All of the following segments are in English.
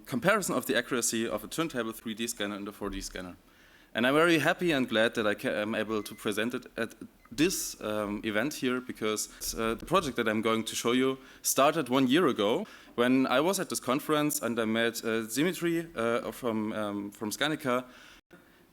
comparison of the accuracy of a turntable 3D scanner and a 4D scanner. And I'm very happy and glad that I am able to present it at this event here, because the project that I'm going to show you started 1 year ago when I was at this conference and I met Dimitri from Scanica,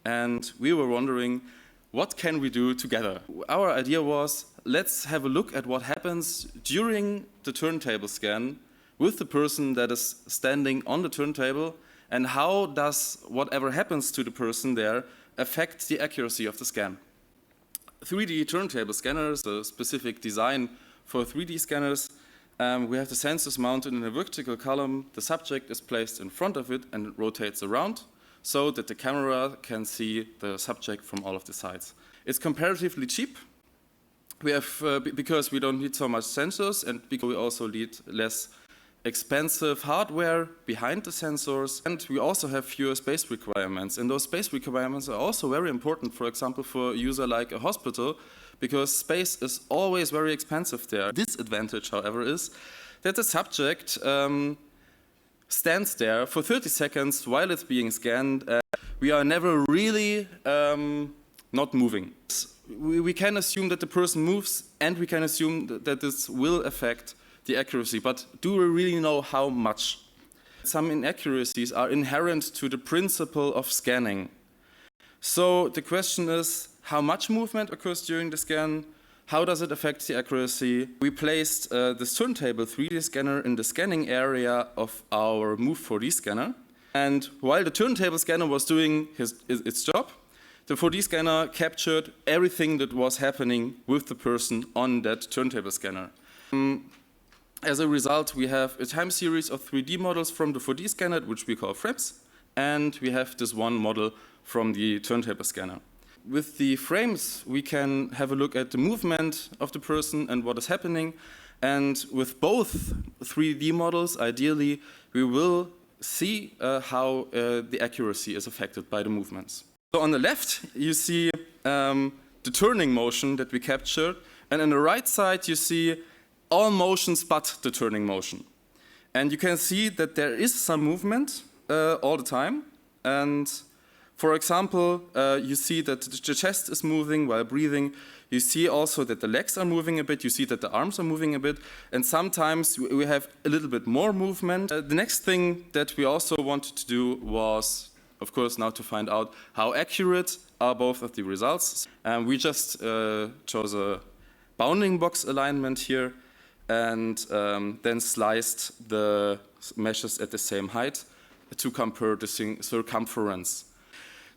and we were wondering, what can we do together? Our idea was, let's have a look at what happens during the turntable scan with the person that is standing on the turntable, and how does whatever happens to the person there affect the accuracy of the scan. 3D turntable scanners, a specific design for 3D scanners. We have the sensors mounted in a vertical column. The subject is placed in front of it and it rotates around so that the camera can see the subject from all of the sides. It's comparatively cheap. We have, because we don't need so much sensors, and because we also need less expensive hardware behind the sensors, and we also have fewer space requirements. And those space requirements are also very important, for example, for a user like a hospital, because space is always very expensive there. Disadvantage, however, is that the subject stands there for 30 seconds while it's being scanned. We are never really not moving. We can assume that the person moves, and we can assume that this will affect the accuracy, but do we really know how much? Some inaccuracies are inherent to the principle of scanning. So the question is, how much movement occurs during the scan? How does it affect the accuracy? We placed this turntable 3D scanner in the scanning area of our Move 4D scanner. And while the turntable scanner was doing its job, the 4D scanner captured everything that was happening with the person on that turntable scanner. As a result, we have a time series of 3D models from the 4D scanner, which we call frames, and we have this one model from the turntable scanner. With the frames, we can have a look at the movement of the person and what is happening, and with both 3D models, ideally, we will see how the accuracy is affected by the movements. So on the left, you see the turning motion that we captured, and on the right side, you see all motions but the turning motion. And you can see that there is some movement all the time. And for example, you see that the chest is moving while breathing. You see also that the legs are moving a bit. You see that the arms are moving a bit. And sometimes we have a little bit more movement. The next thing that we also wanted to do was, of course, now to find out how accurate are both of the results. We just chose a bounding box alignment here, and then sliced the meshes at the same height to compare the circumference.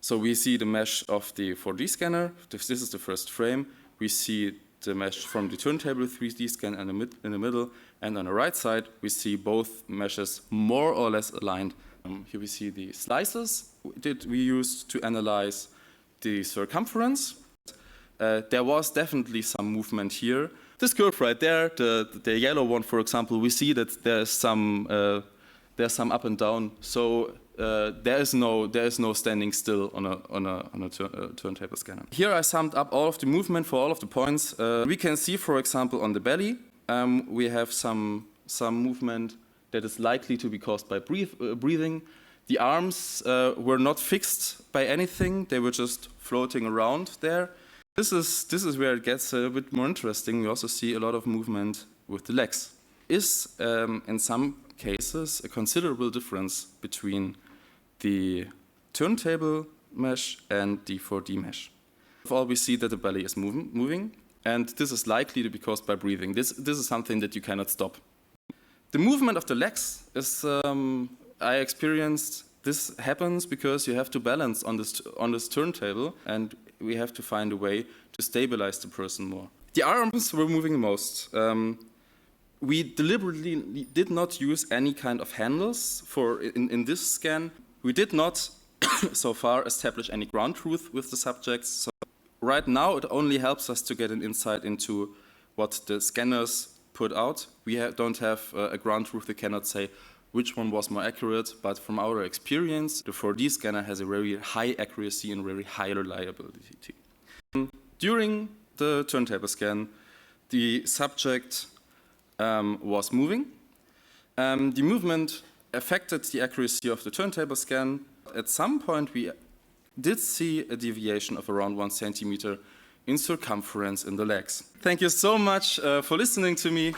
So we see the mesh of the 4D scanner. This is the first frame. We see the mesh from the turntable 3D scanner in the middle, and on the right side we see both meshes more or less aligned. Here we see the slices that we used to analyze the circumference. There was definitely some movement here. This curve right there, the yellow one, for example, we see that there's some up and down. So there is no standing still on a turntable scanner. Here I summed up all of the movement for all of the points. We can see, for example, on the belly, we have some movement that is likely to be caused by breathing. The arms were not fixed by anything; they were just floating around there. This is where it gets a bit more interesting. We also see a lot of movement with the legs. Is in some cases a considerable difference between the turntable mesh and the 4D mesh. First of all, we see that the belly is moving, and this is likely to be caused by breathing. This is something that you cannot stop. The movement of the legs is, I experienced, this happens because you have to balance on this turntable, and we have to find a way to stabilize the person more. The arms were moving the most. We deliberately did not use any kind of handles in this scan. We did not, so far, establish any ground truth with the subjects. So right now, it only helps us to get an insight into what the scanners put out. We don't have a ground truth. We cannot say which one was more accurate, but from our experience, the 4D scanner has a very high accuracy and very high reliability. During the turntable scan, the subject was moving. The movement affected the accuracy of the turntable scan. At some point, we did see a deviation of around 1 centimeter in circumference in the legs. Thank you so much for listening to me.